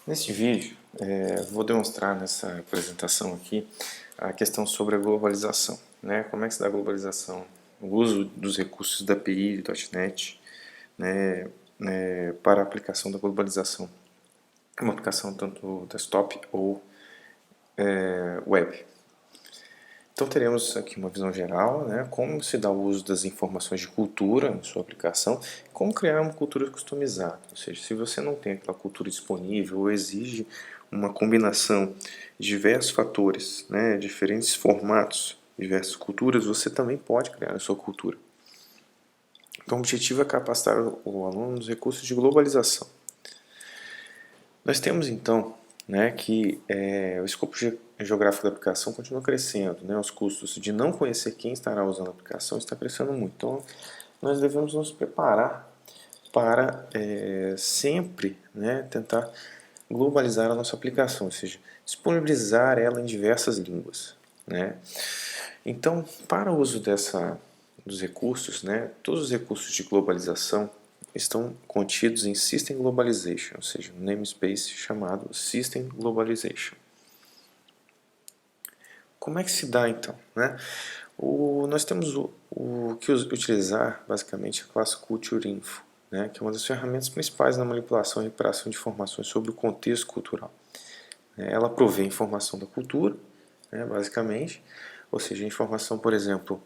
Neste vídeo, vou demonstrar nessa apresentação aqui a questão sobre a globalização, né? Como é que se dá a globalização, o uso dos recursos da API do .NET, né, para a aplicação da globalização, uma aplicação tanto desktop ou web. Então teremos aqui uma visão geral, né, como se dá o uso das informações de cultura em sua aplicação, como criar uma cultura customizada, ou seja, se você não tem aquela cultura disponível ou exige uma combinação de diversos fatores, né, diferentes formatos, diversas culturas, você também pode criar a sua cultura. Então o objetivo é capacitar o aluno nos recursos de globalização. Nós temos então, né, que o escopo geográfico da aplicação continua crescendo, né, os custos de não conhecer quem estará usando a aplicação está crescendo muito. Então, nós devemos nos preparar para sempre, né, tentar globalizar a nossa aplicação, ou seja, disponibilizar ela em diversas línguas, né. Então, para o uso dos recursos, né, todos os recursos de globalização estão contidos em System Globalization, ou seja, um namespace chamado System Globalization. Como é que se dá então, né? Nós temos o que utilizar basicamente a classe Culture Info, né, que é uma das ferramentas principais na manipulação e recuperação de informações sobre o contexto cultural. Ela provê informação da cultura, né, basicamente, ou seja, informação, por exemplo,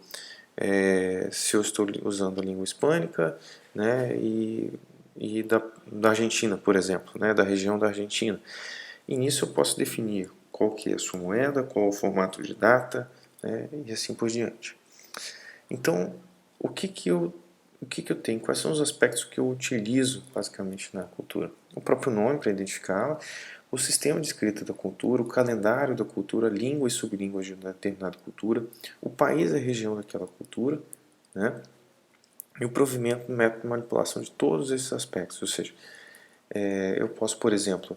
se eu estou usando a língua hispânica, né, e da Argentina, por exemplo, né, da região da Argentina. E nisso eu posso definir qual que é a sua moeda, qual o formato de data, né, e assim por diante. Então, o que eu tenho? Quais são os aspectos que eu utilizo basicamente na cultura? O próprio nome para identificá-la, o sistema de escrita da cultura, o calendário da cultura, língua e sublínguas de uma determinada cultura, o país e a região daquela cultura, né? E o provimento do método de manipulação de todos esses aspectos. Ou seja, eu posso, por exemplo,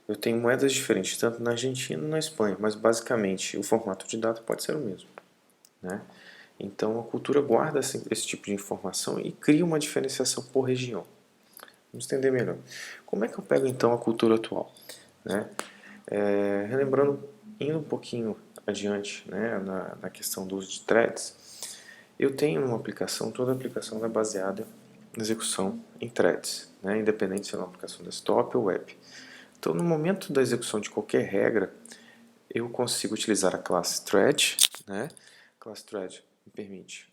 eu tenho moedas diferentes tanto na Argentina e na Espanha, mas basicamente o formato de data pode ser o mesmo, né? Então a cultura guarda esse tipo de informação e cria uma diferenciação por região. Vamos entender melhor. Como é que eu pego então a cultura atual, né? Relembrando, indo um pouquinho adiante, né, na questão do uso de threads, eu tenho uma aplicação, toda a aplicação é baseada na execução em threads, né, independente se é uma aplicação desktop ou web. Então, no momento da execução de qualquer regra, eu consigo utilizar a classe thread, né? A classe thread me permite,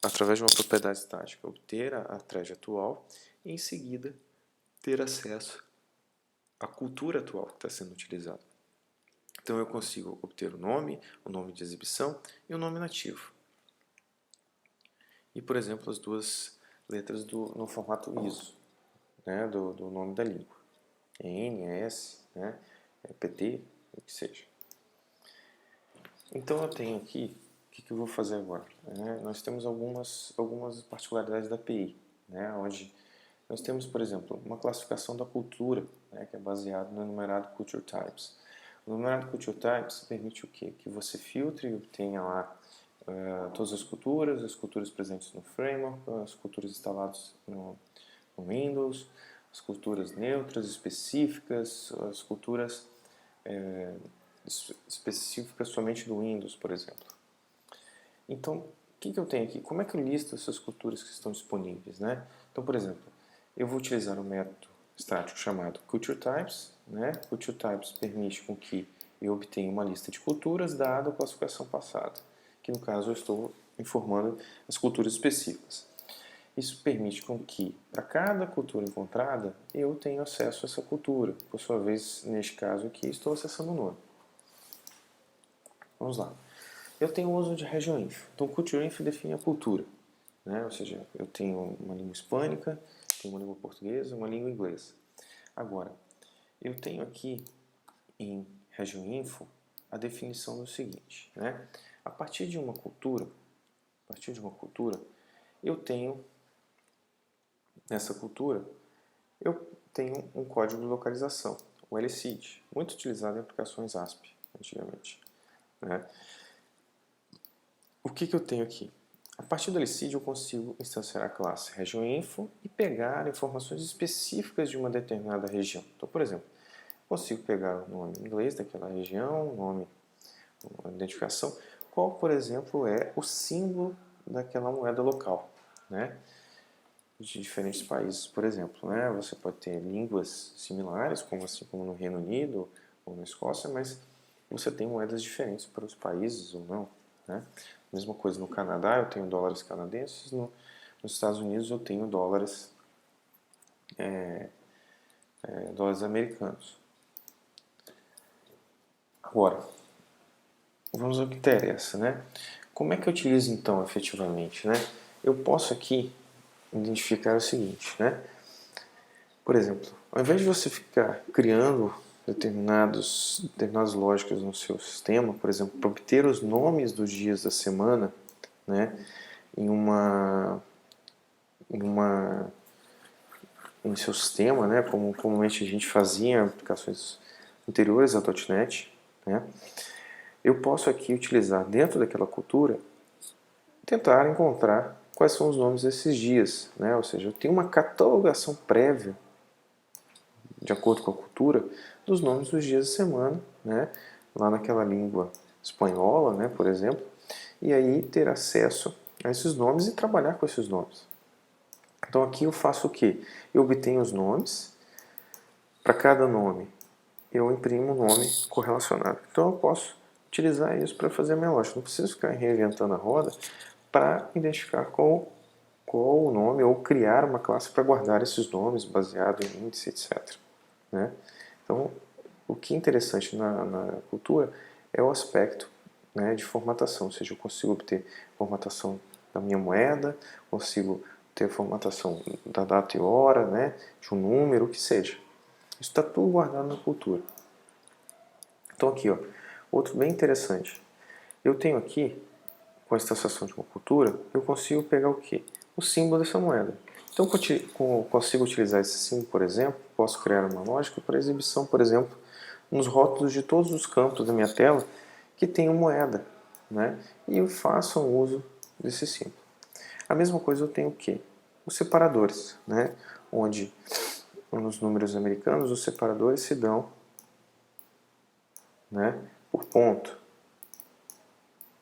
através de uma propriedade estática, obter a thread atual e, em seguida, ter acesso à cultura atual que está sendo utilizada. Então, eu consigo obter o nome de exibição e o nome nativo. E, por exemplo, as duas letras no formato ISO, né, do nome da língua. N, S, né, PT, o que seja. Então eu tenho aqui, o que eu vou fazer agora? Nós temos algumas particularidades da API, né, onde nós temos, por exemplo, uma classificação da cultura, né, que é baseado no enumerado Culture Types. O enumerado Culture Types permite o quê? Que você filtre e obtenha lá todas as culturas presentes no framework, as culturas instaladas no Windows, as culturas neutras, específicas, as culturas específicas somente do Windows, por exemplo. Então, o que eu tenho aqui? Como é que eu listo essas culturas que estão disponíveis, né? Então, por exemplo, eu vou utilizar um método estático chamado CultureTypes, né? CultureTypes permite com que eu obtenha uma lista de culturas dada a classificação passada, que no caso eu estou informando as culturas específicas. Isso permite com que, para cada cultura encontrada, eu tenha acesso a essa cultura. Por sua vez, neste caso aqui, estou acessando o nome. Vamos lá. Eu tenho o uso de RegioInfo. Então, CultureInfo define a cultura, né? Ou seja, eu tenho uma língua hispânica, tenho uma língua portuguesa, uma língua inglesa. Agora, eu tenho aqui em RegioInfo a definição do seguinte, né? A partir de uma cultura, eu tenho nessa cultura, eu tenho um código de localização, o LSID, muito utilizado em aplicações ASP antigamente, né? O que eu tenho aqui? A partir do LSID eu consigo instanciar a classe RegioInfo e pegar informações específicas de uma determinada região. Então, por exemplo, Consigo pegar o nome em inglês daquela região, o nome, a identificação, qual, por exemplo, é o símbolo daquela moeda local, né? De diferentes países, por exemplo, né? Você pode ter línguas similares, assim como no Reino Unido ou na Escócia, mas você tem moedas diferentes para os países ou não, né? Mesma coisa no Canadá, eu tenho dólares canadenses, nos Estados Unidos eu tenho dólares americanos. Agora, vamos ao que interessa, né? Como é que eu utilizo então efetivamente, né? Eu posso aqui identificar o seguinte, né? Por exemplo, ao invés de você ficar criando determinadas lógicas no seu sistema, por exemplo, para obter os nomes dos dias da semana, né, em uma em seu sistema, né, como comumente a gente fazia em aplicações anteriores a .NET, né, eu posso aqui utilizar dentro daquela cultura, tentar encontrar quais são os nomes desses dias, né, ou seja, eu tenho uma catalogação prévia, de acordo com a cultura, dos nomes dos dias da semana, né, lá naquela língua espanhola, né, por exemplo, e aí ter acesso a esses nomes e trabalhar com esses nomes. Então aqui eu faço o quê? Eu obtenho os nomes, para cada nome eu imprimo um nome correlacionado. Então eu posso utilizar isso para fazer a minha lógica. Não preciso ficar reinventando a roda para identificar qual o nome ou criar uma classe para guardar esses nomes baseado em índice, etc. Né? Então, o que é interessante na cultura é o aspecto, né, de formatação, ou seja, eu consigo obter formatação da minha moeda, consigo ter formatação da data e hora, né, de um número, o que seja. Isso está tudo guardado na cultura. Então aqui, ó, outro bem interessante. Eu tenho aqui, com a instanciação de uma cultura, eu consigo pegar o quê? O símbolo dessa moeda. Então eu consigo utilizar esse símbolo, por exemplo, posso criar uma lógica para exibição, por exemplo, nos rótulos de todos os campos da minha tela que tenham moeda, né? E eu faço um uso desse símbolo. A mesma coisa eu tenho o quê? Os separadores, né? Onde nos números americanos os separadores se dão, né, por ponto,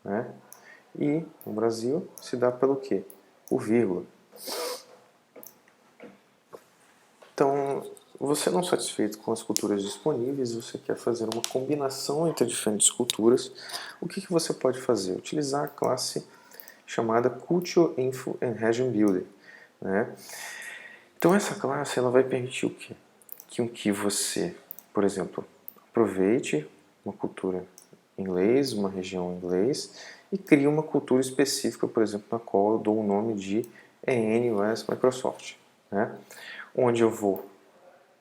né? E no Brasil se dá pelo quê? Por vírgula. Então, você não satisfeito com as culturas disponíveis, você quer fazer uma combinação entre diferentes culturas, o que você pode fazer? Utilizar a classe chamada Culture Info and Region Builder, né? Então essa classe ela vai permitir o quê? Que você, por exemplo, aproveite uma cultura em inglês, uma região em inglês, e crie uma cultura específica, por exemplo, na qual eu dou o nome de EN/US Microsoft, né? Onde eu vou,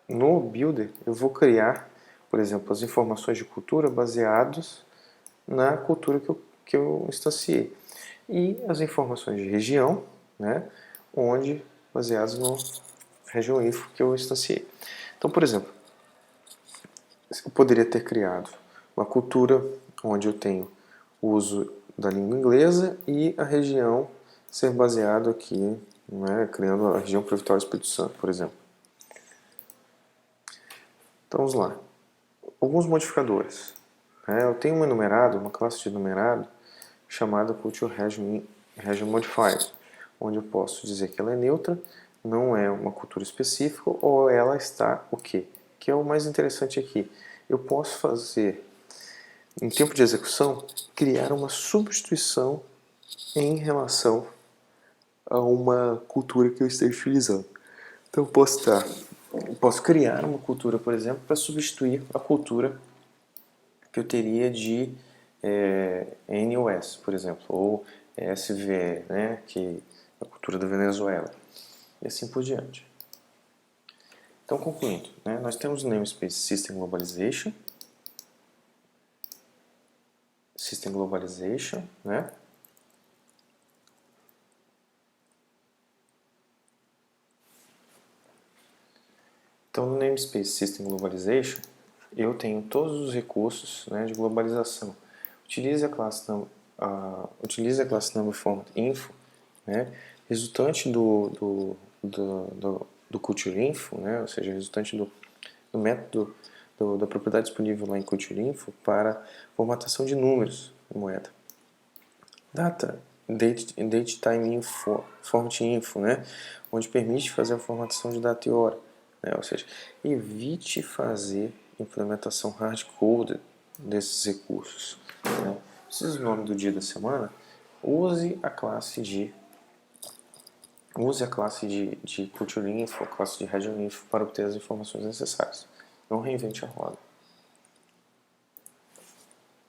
no Builder, eu vou criar, por exemplo, as informações de cultura baseadas na cultura que eu instanciei. E as informações de região, né, onde baseadas no Region Info que eu instanciei. Então, por exemplo, eu poderia ter criado uma cultura onde eu tenho o uso da língua inglesa e a região ser baseado aqui, né, criando a região para Vitória Espírito Santo, por exemplo. Então vamos lá. Alguns modificadores. Eu tenho um enumerado, uma classe de enumerado chamada Culture Region Modifier, onde eu posso dizer que ela é neutra, não é uma cultura específica, ou ela está o quê? Que é o mais interessante aqui. Eu posso fazer, em tempo de execução, criar uma substituição em relação a uma cultura que eu esteja utilizando. Então eu posso criar uma cultura, por exemplo, para substituir a cultura que eu teria de NOS, por exemplo, ou SVE, né, que é a cultura da Venezuela, e assim por diante. Então, concluindo, né, nós temos o namespace System Globalization, né? Então, no namespace System Globalization, eu tenho todos os recursos, né, de globalização. Utilize a classe number format info, né, resultante do culture info, né, ou seja, resultante do método da propriedade disponível lá em CultureInfo para formatação de números em moeda. Data, date time info, format info, né? Onde permite fazer a formatação de data e hora, né? Ou seja, evite fazer implementação hard-coded desses recursos, né? Precisa do nome do dia da semana? Use a classe de CultureInfo, a classe de RegionInfo para obter as informações necessárias. Não reinvente a roda.